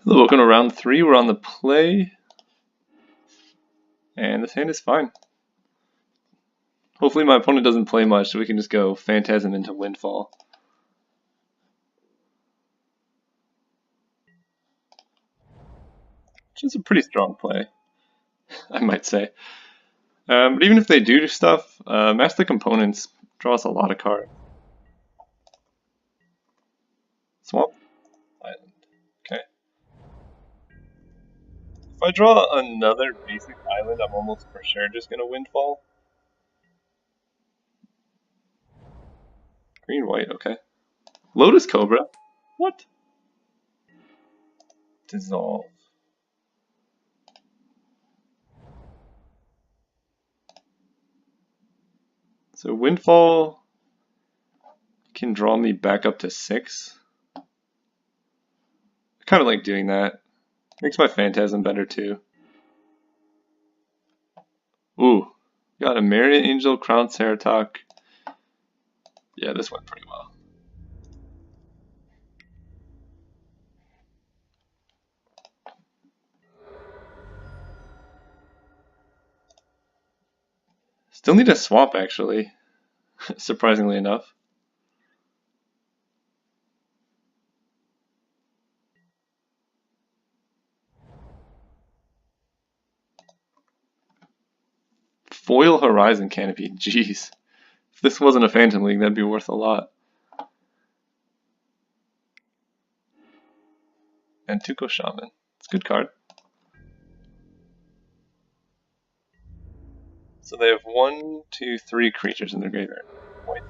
Hello, welcome to round 3. We're on the play, and this hand is fine. Hopefully my opponent doesn't play much, so we can just go Phantasm into Windfall. Which is a pretty strong play, I might say. But even if they do stuff, Master the Components draws a lot of cards. Swamp Island. Okay. If I draw another basic island, I'm almost for sure just gonna Windfall. Green, white, okay. Lotus Cobra? What? Dissolve. So Windfall can draw me back up to 6. I kind of like doing that. Makes my Phantasm better too. Ooh, got a Marian Angel, Crown Ceratok. Yeah, this went pretty well. Still need a swap actually, surprisingly enough. Foil Horizon Canopy, jeez. If this wasn't a Phantom League, that'd be worth a lot. And Tuco Shaman, it's a good card. So they have 1, 2, 3 creatures in their graveyard. White,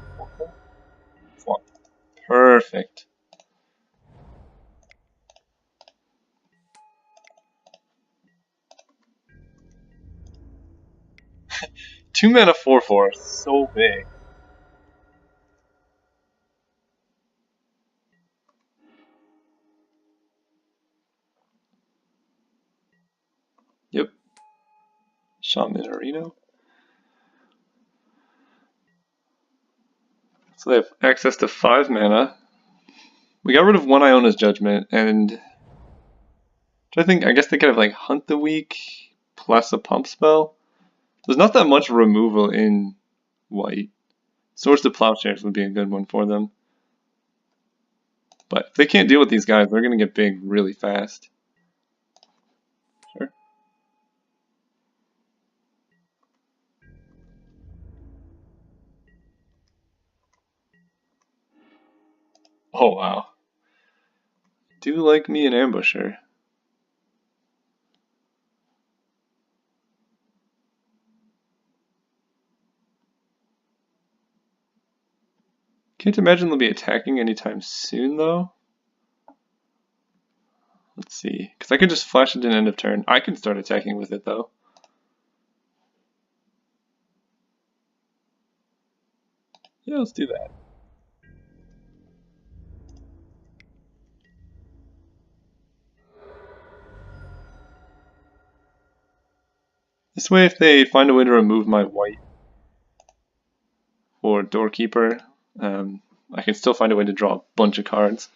swamp. Perfect. Two mana 4/4, so big. Yep. Shaman Arena. So they have access to 5 mana. We got rid of one Iona's Judgment, and I guess they could have like Hunt the Weak plus a Pump spell. There's not that much removal in white. Swords to Plowshares would be a good one for them. But if they can't deal with these guys, they're going to get big really fast. Sure. Oh wow. Do like me an ambusher. Can't imagine they'll be attacking anytime soon though. Let's see, because I could just flash it in end of turn. I can start attacking with it though. Yeah, let's do that. This way, if they find a way to remove my white or Doorkeeper, I can still find a way to draw a bunch of cards.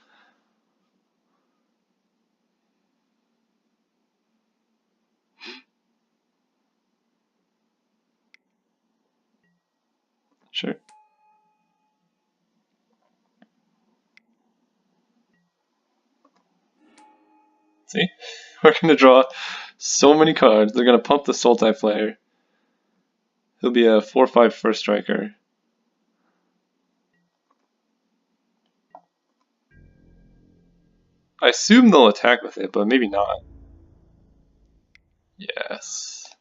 Sure. See? We're going to draw so many cards. They're going to pump the Sultai Flare. He'll be a 4/5 first striker. I assume they'll attack with it, but maybe not. Yes.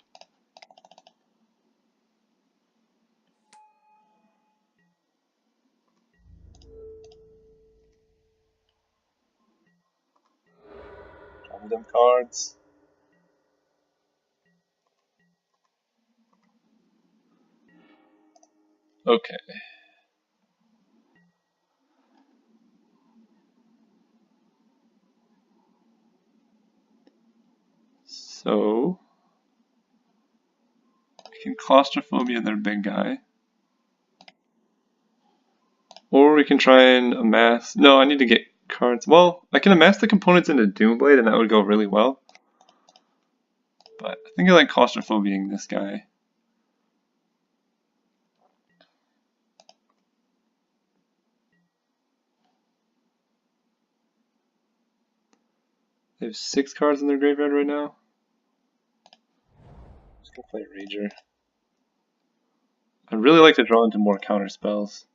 Draw me them cards. Okay. So we can Claustrophobia their big guy. Or we can try and amass. No, I need to get cards. Well, I can amass the components into Doomblade and that would go really well. But I think I like claustrophobiaing this guy. They have 6 cards in their graveyard right now. I'm just gonna play Rager. I'd really like to draw into more counter spells.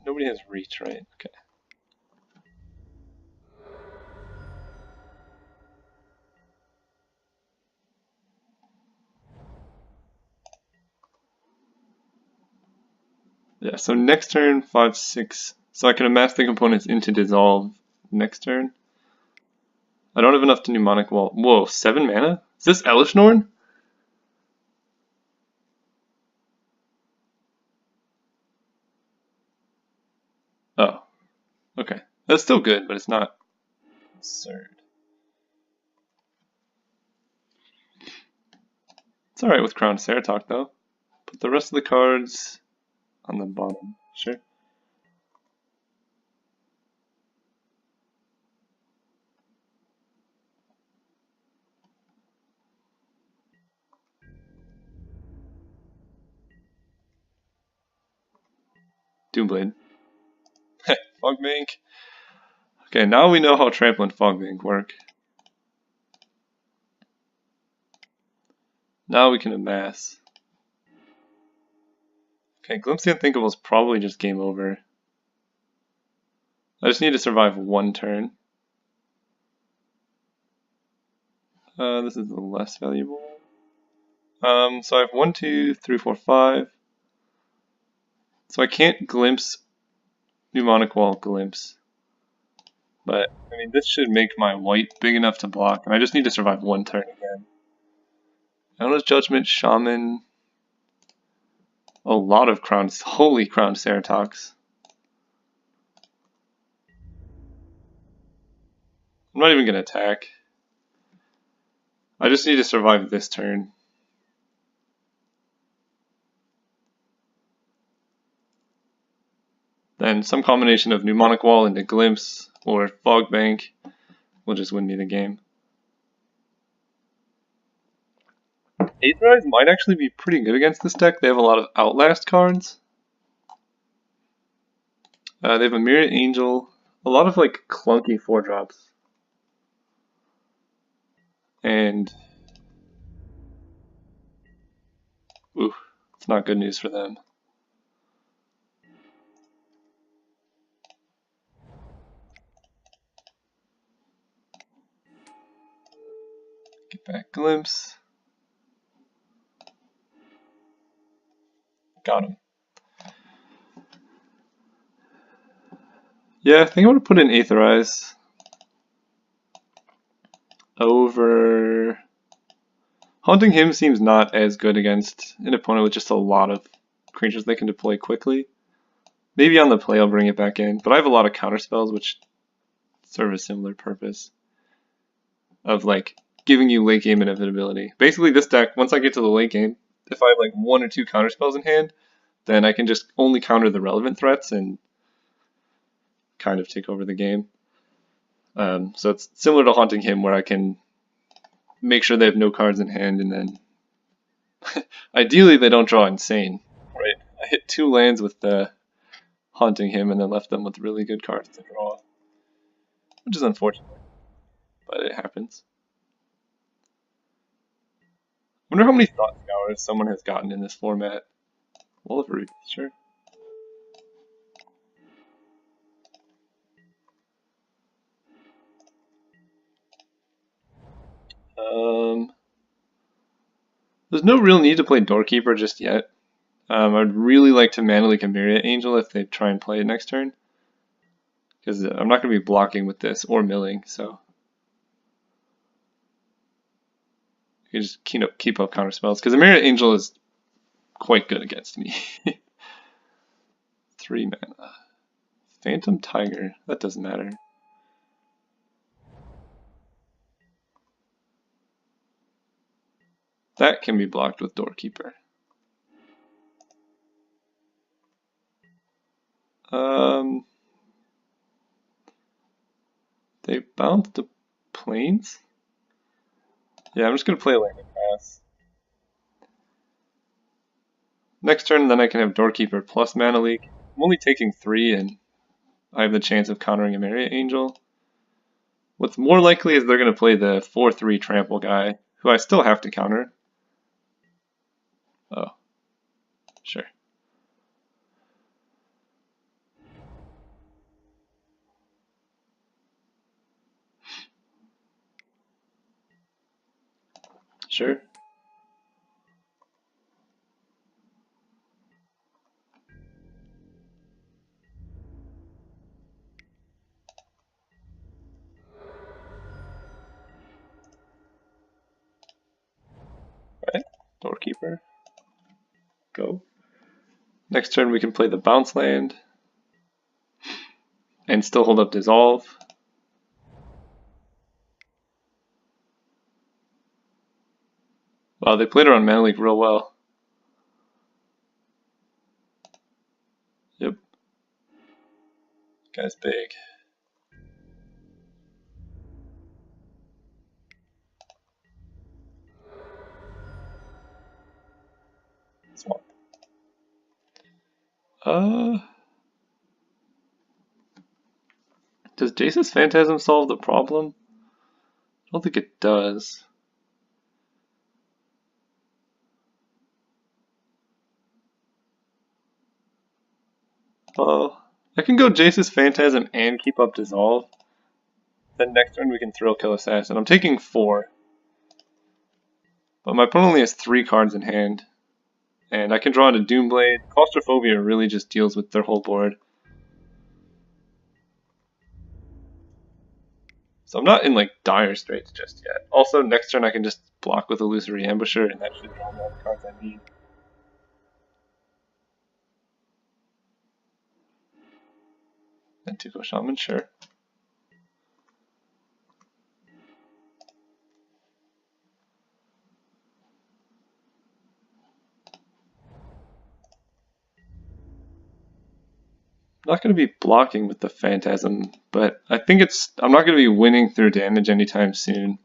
Nobody has reach, right? Okay. Yeah, so next turn, 5, 6. So I can amass the components into Dissolve next turn. I don't have enough to Mnemonic Wall. Whoa, 7 mana? Is this Elishnorn? Oh, okay. That's still good, but it's not absurd. It's alright with Crown Ceratok, though. Put the rest of the cards on the bottom. Sure. Doomblade. Fogbank. Okay, now we know how Trample and Fogbank work. Now we can amass. Okay, Glimpse the Unthinkable is probably just game over. I just need to survive 1 turn. This is the less valuable. So I have 1, 2, 3, 4, 5. So I can't Glimpse Mnemonic Wall Glimpse. But, I mean, this should make my white big enough to block, and I just need to survive 1 turn again. Iona's Judgment, Shaman. A lot of crowns. Holy Crown Ceratoks. I'm not even going to attack. I just need to survive this turn. Then some combination of Mnemonic Wall into Glimpse or Fogbank will just win me the game. Aetherize might actually be pretty good against this deck. They have a lot of Outlast cards. They have a Myriad Angel, a lot of like clunky 4-drops. And ooh, it's not good news for them. Get back Glimpse. Got him. Yeah, I think I'm going to put in Aetherize over... Haunting Hymn seems not as good against an opponent with just a lot of creatures they can deploy quickly. Maybe on the play I'll bring it back in, but I have a lot of counter spells which serve a similar purpose of like giving you late game inevitability. Basically this deck, once I get to the late game, if I have like 1 or 2 counter spells in hand, then I can just only counter the relevant threats and kind of take over the game. So it's similar to Haunting Hymn where I can make sure they have no cards in hand and then ideally they don't draw insane. Right? I hit 2 lands with the Haunting Hymn and then left them with really good cards to draw. Which is unfortunate, but it happens. I wonder how many Thought Scours someone has gotten in this format. Wall of Roots, sure. There's no real need to play Doorkeeper just yet. I'd really like to manually Chimera Angel if they try and play it next turn. Because I'm not going to be blocking with this or milling, so. You can just keep up counter spells. Because Chimera Angel is quite good against me. 3 mana. Phantom Tiger, that doesn't matter. That can be blocked with Doorkeeper. Um, they bounced the planes? Yeah, I'm just gonna play like a pass. Next turn, then I can have Doorkeeper plus Mana Leak. I'm only taking 3 and I have the chance of countering a Maria Angel. What's more likely is they're going to play the 4-3 trample guy, who I still have to counter. Oh, sure. Sure. Right. Doorkeeper. Go. Next turn we can play the bounce land and still hold up Dissolve. Wow, they played around Mana Leak real well. Yep. Guy's big. Swamp. Does Jace's Phantasm solve the problem? I don't think it does. I can go Jace's Phantasm and keep up Dissolve. Then next turn we can Thrill Kill Assassin. I'm taking 4. But my opponent only has 3 cards in hand. And I can draw into Doomblade. Claustrophobia really just deals with their whole board. So I'm not in like dire straits just yet. Also, next turn I can just block with Illusory Ambusher, and that should draw me all the cards I need. MTGO Shaman, sure. I'm not going to be blocking with the Phantasm, but I think I'm not going to be winning through damage anytime soon.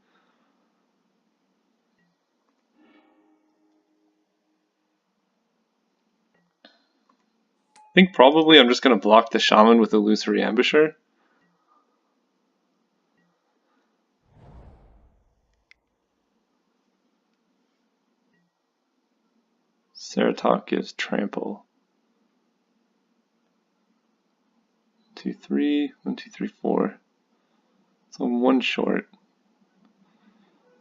I think probably I'm just going to block the Shaman with Illusory Ambusher. Ceratok gives Trample. 2, 3, 1, 2, 3, 4. So I'm 1 short.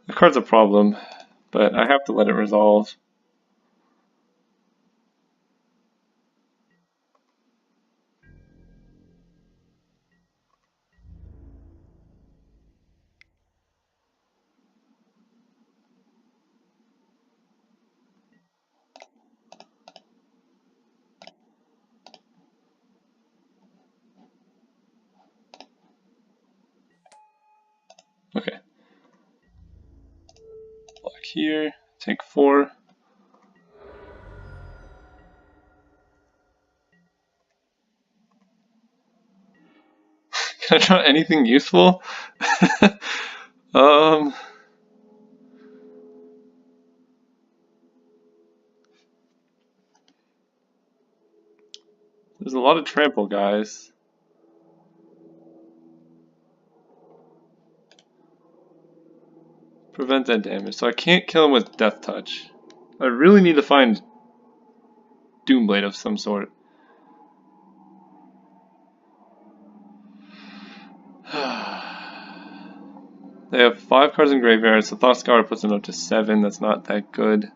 The card's a problem, but I have to let it resolve. Okay. Block here, take 4. Can I draw anything useful? There's a lot of trample guys. Prevent that damage, so I can't kill him with Death Touch. I really need to find Doomblade of some sort. They have 5 cards in graveyard, so Thought Scour puts them up to 7. That's not that good.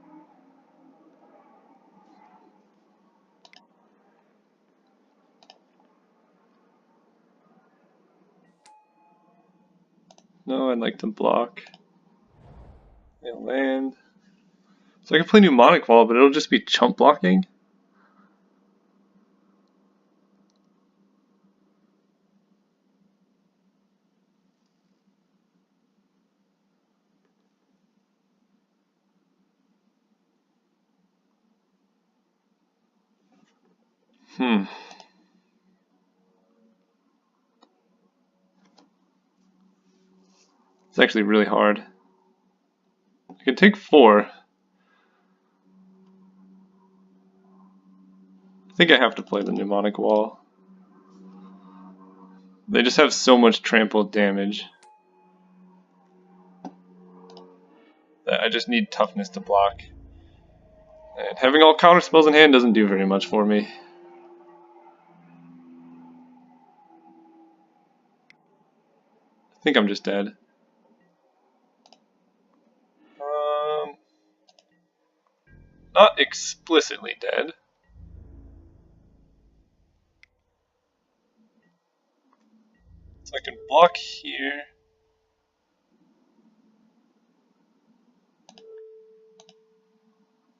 No, I'd like to block. A land. So I can play Mnemonic Wall, but it'll just be chump blocking. It's actually really hard. I could take 4. I think I have to play the Mnemonic Wall. They just have so much trampled damage that I just need toughness to block. And having all counter spells in hand doesn't do very much for me. I think I'm just dead. Not explicitly dead. So I can block here.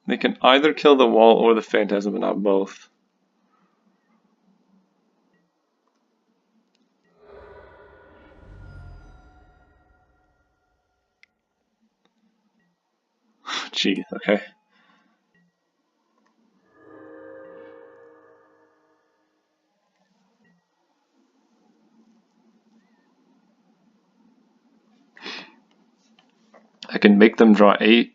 They can either kill the wall or the phantasm, but not both. Jeez, okay. I can make them draw 8.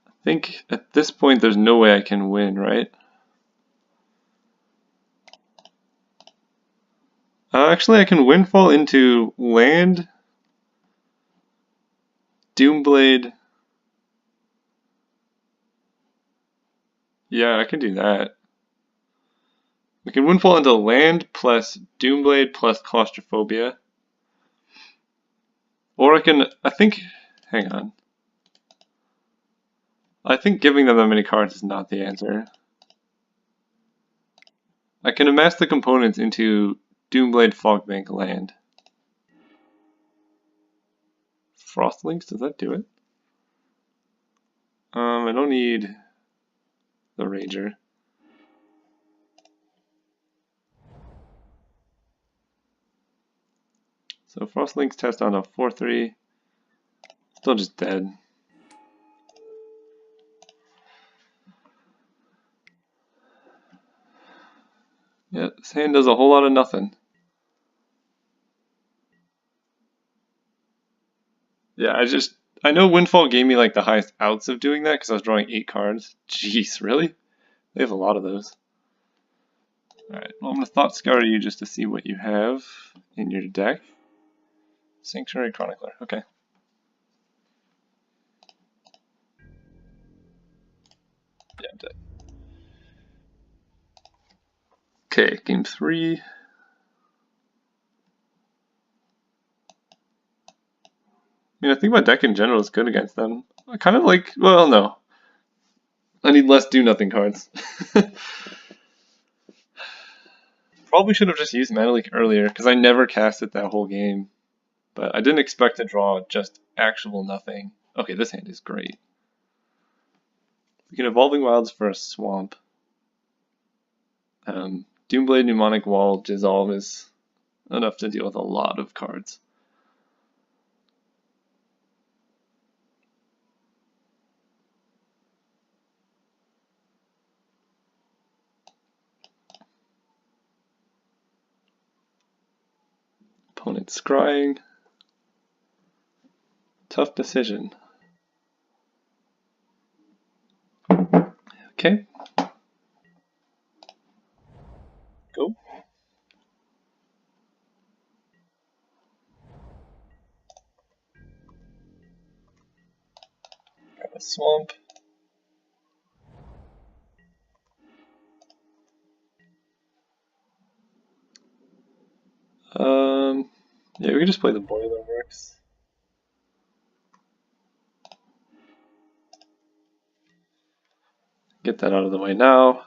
I think at this point there's no way I can win, right? Actually, I can Windfall into land, Doomblade. Yeah, I can do that. We can Windfall into land plus Doomblade plus Claustrophobia. Or I think, hang on. I think giving them that many cards is not the answer. I can amass the components into Doomblade, Fogbank, land. Frostlinks, does that do it? I don't need the Rager. So Frostlinks test on a 4-3. Still just dead. Yeah, this hand does a whole lot of nothing. Yeah, I know Windfall gave me like the highest outs of doing that because I was drawing 8 cards. Jeez, really? They have a lot of those. Alright, well I'm going to Thought Scour you just to see what you have in your deck. Sanctuary Chronicler, okay. Yeah, I'm dead. Okay, game 3. I mean, I think my deck in general is good against them. I kind of like, well, no. I need less do-nothing cards. Probably should have just used Mana Leak earlier, because I never cast it that whole game. But I didn't expect to draw just actual nothing. Okay, this hand is great. We can Evolving Wilds for a swamp. Doomblade, Mnemonic Wall, Dissolve is enough to deal with a lot of cards. Opponent scrying. Tough decision. Okay. Go. Got a swamp. Yeah, we can just play the Boiler Works. Get that out of the way now.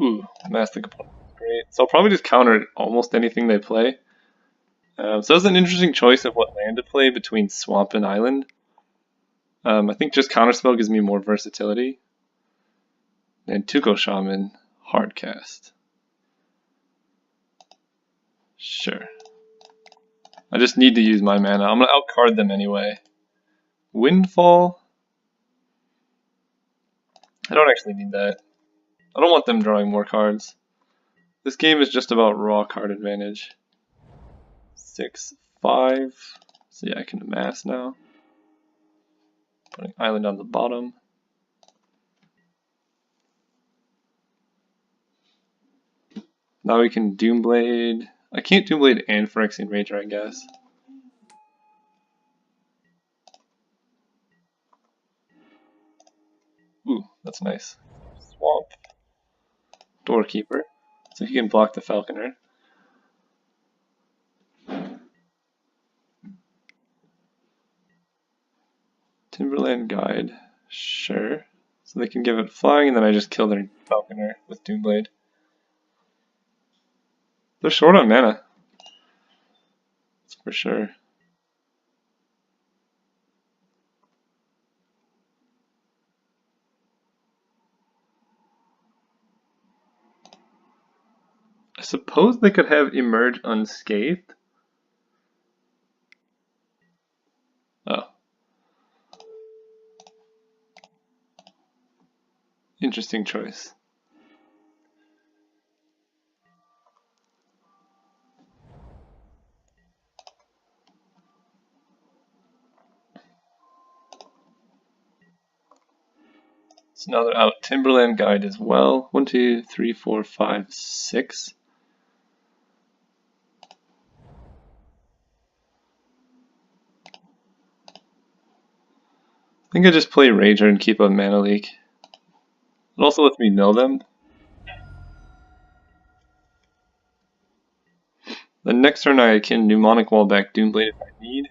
Ooh, Master Component. Great. So I'll probably just counter almost anything they play. So it's an interesting choice of what land to play between Swamp and Island. I think just Counterspell gives me more versatility. And Tuco Shaman, Hardcast. Sure. I just need to use my mana. I'm going to outcard them anyway. Windfall. I don't actually need that. I don't want them drawing more cards. This game is just about raw card advantage. 6, 5. So yeah, I can amass now. Putting Island on the bottom. Now we can Doomblade. I can't Doomblade and Phyrexian Ranger, I guess. Ooh, that's nice. Swamp. Doorkeeper. So he can block the Falconer. Timberland Guide. Sure. So they can give it flying, and then I just kill their Falconer with Doomblade. They're short on mana. That's for sure. I suppose they could have Emerge Unscathed. Oh. Interesting choice. So now they're out. Timberland Guide as well. 1, 2, 3, 4, 5, 6. I think I just play Rager and keep a mana leak. It also lets me mill them. The next turn I can Mnemonic Wall back Doomblade if I need.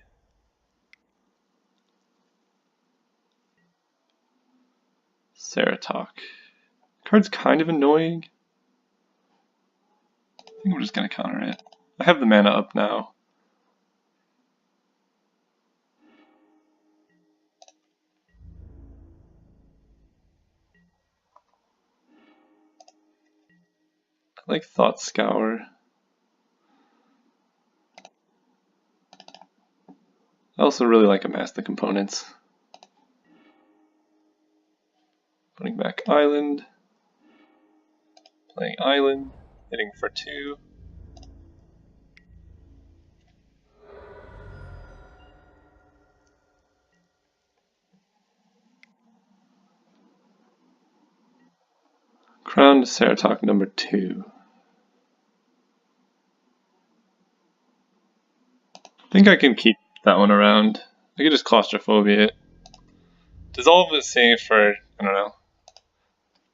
Saratok. Card's kind of annoying. I think I'm just gonna counter it. I have the mana up now. I like Thought Scour. I also really like Amass the Components. Putting back Island. Playing Island. Hitting for 2. Crowned Saratok number 2. I think I can keep that one around. I could just Claustrophobia it. Dissolve is safe for, I don't know,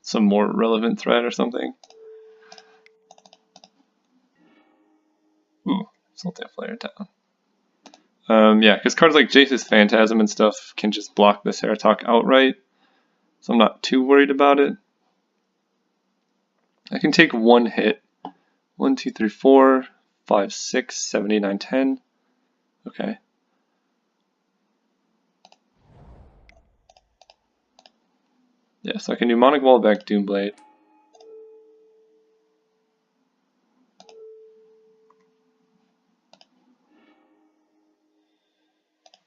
some more relevant threat or something. Ooh, Sultan Flare down. Yeah, because cards like Jace's Phantasm and stuff can just block the Saratok outright, so I'm not too worried about it. I can take one hit. 1, 2, 3, 4, 5, 6, 7, 8, 9, 10. Okay. Yeah, so I can do Mnemonic Wall back Doomblade.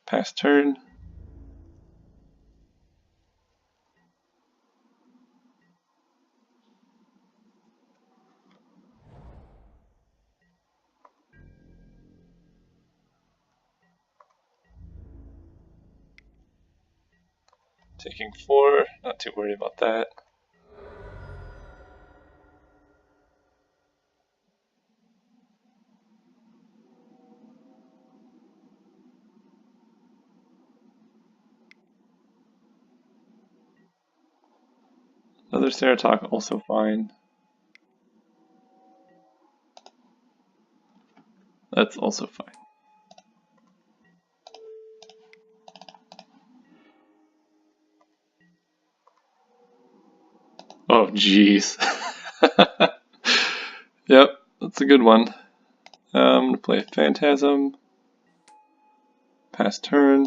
Pass turn. Taking 4, not too worried about that. Another Saratok, also fine. That's also fine. Oh, jeez. Yep, that's a good one. I'm going to play Phantasm. Pass turn.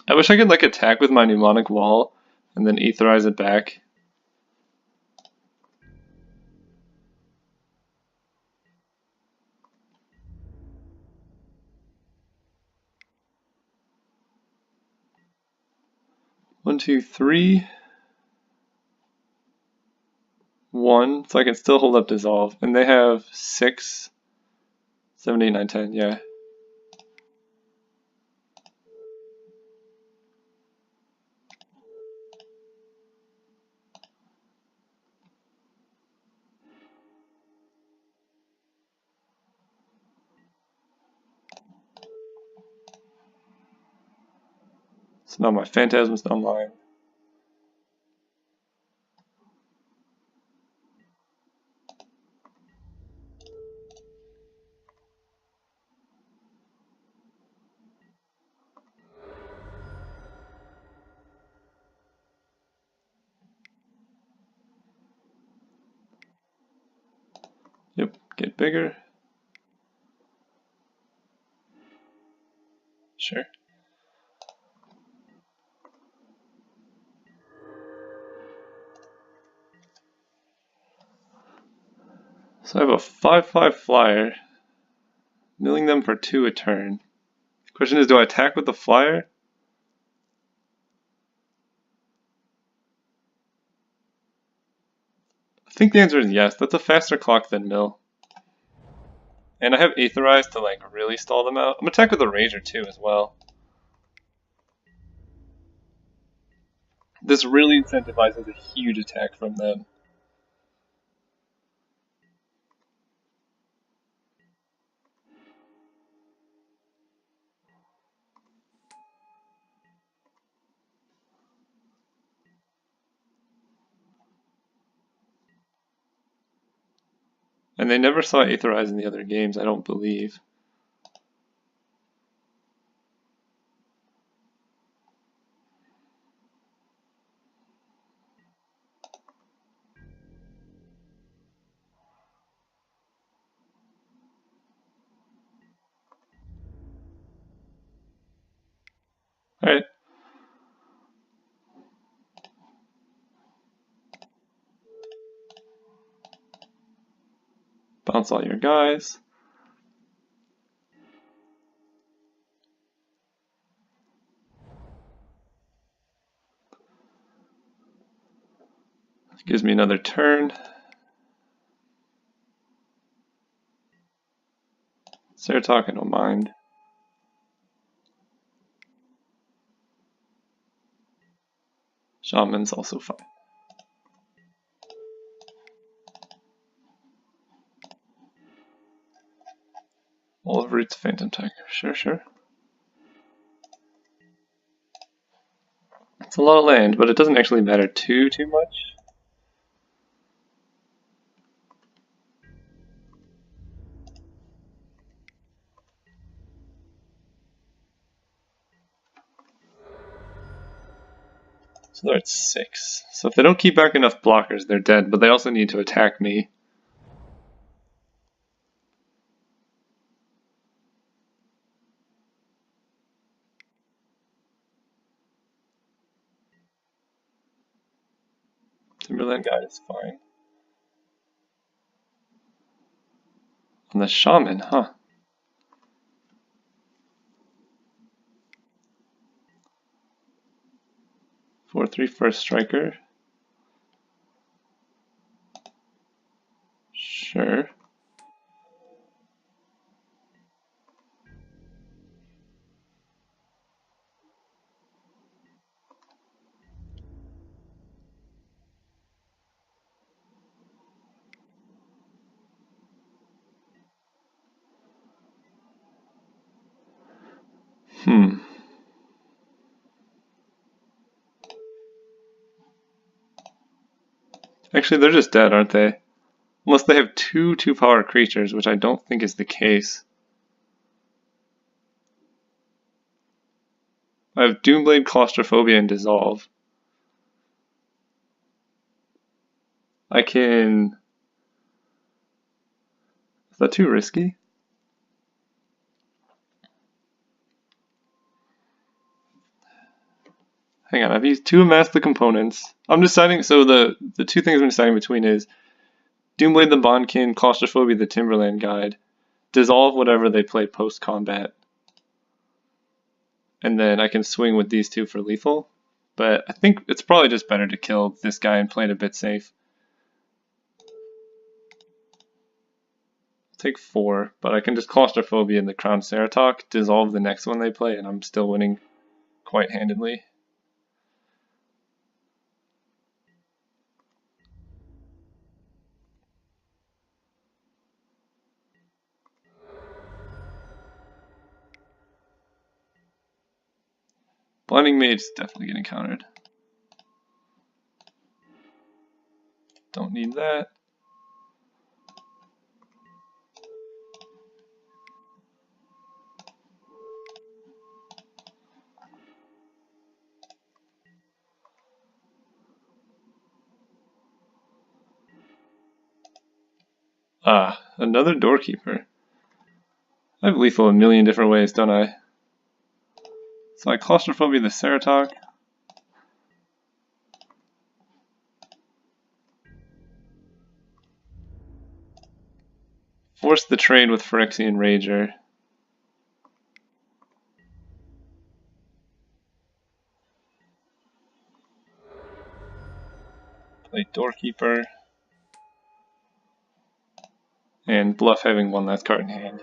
I wish I could like attack with my Mnemonic Wall and then Aetherize it back. 1, 2, 3. 1, so I can still hold up dissolve. And they have 6, 7, 8, 9, 10, yeah. So now my Phantasm's online. Yep, get bigger. Sure. So I have a 5/5 flyer, milling them for 2 a turn. The question is, do I attack with the flyer? I think the answer is yes. That's a faster clock than mill. And I have Aetherize to like really stall them out. I'm gonna attack with a Razor too as well. This really incentivizes a huge attack from them. And they never saw Aetherize in the other games, I don't believe. Alright. Bounce all your guys. Gives me another turn. Ceratok, I don't mind. Shaman's also fine. All of Root's Phantom Tiger. Sure, sure. It's a lot of land, but it doesn't actually matter too much. So they're at 6. So if they don't keep back enough blockers, they're dead, but they also need to attack me. Timberland Guide is fine. And the Shaman, huh? Four, 3 first striker. Sure. Actually, they're just dead, aren't they? Unless they have 2 2-power creatures, which I don't think is the case. I have Doomblade, Claustrophobia, and Dissolve. I can... Is that too risky? Hang on, I've used 2 Amass the Components. I'm deciding, so the 2 things I'm deciding between is Doomblade the Bondkin, Claustrophobia the Timberland Guide, Dissolve whatever they play post-combat. And then I can swing with these 2 for lethal. but I think it's probably just better to kill this guy and play it a bit safe. Take 4, but I can just Claustrophobia in the Crown Ceratok, dissolve the next one they play, and I'm still winning quite handedly. Blinding Mage's definitely getting countered. Don't need that. Ah, another Doorkeeper. I have lethal a million different ways, don't I? So I Claustrophobia the Ceratok. Force the trade with Phyrexian Rager. Play Doorkeeper. And bluff having one last card in hand.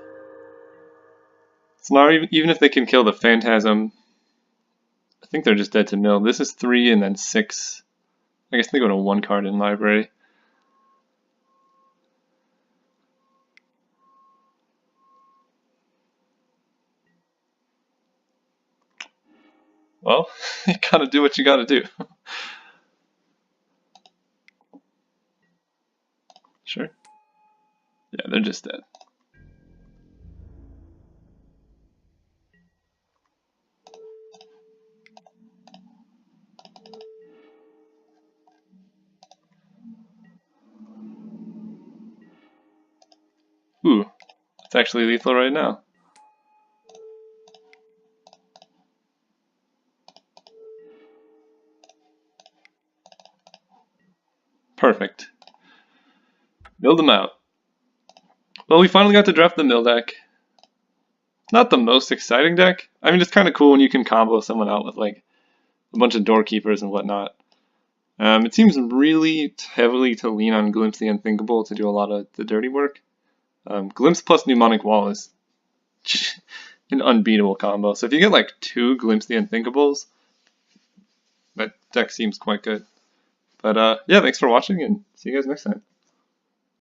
So now even if they can kill the Phantasm, I think they're just dead to mill. This is 3 and then 6. I guess they go to 1 card in library. Well, you gotta do what you gotta do. Sure. Yeah, they're just dead. Ooh, it's actually lethal right now. Perfect. Mill them out. Well, we finally got to draft the mill deck. Not the most exciting deck. I mean, it's kind of cool when you can combo someone out with like a bunch of Doorkeepers and whatnot. It seems really heavily to lean on Glimpse the Unthinkable to do a lot of the dirty work. Glimpse plus Mnemonic Wall is an unbeatable combo. So if you get like 2 Glimpse the Unthinkables, that deck seems quite good. But yeah, thanks for watching and see you guys next time.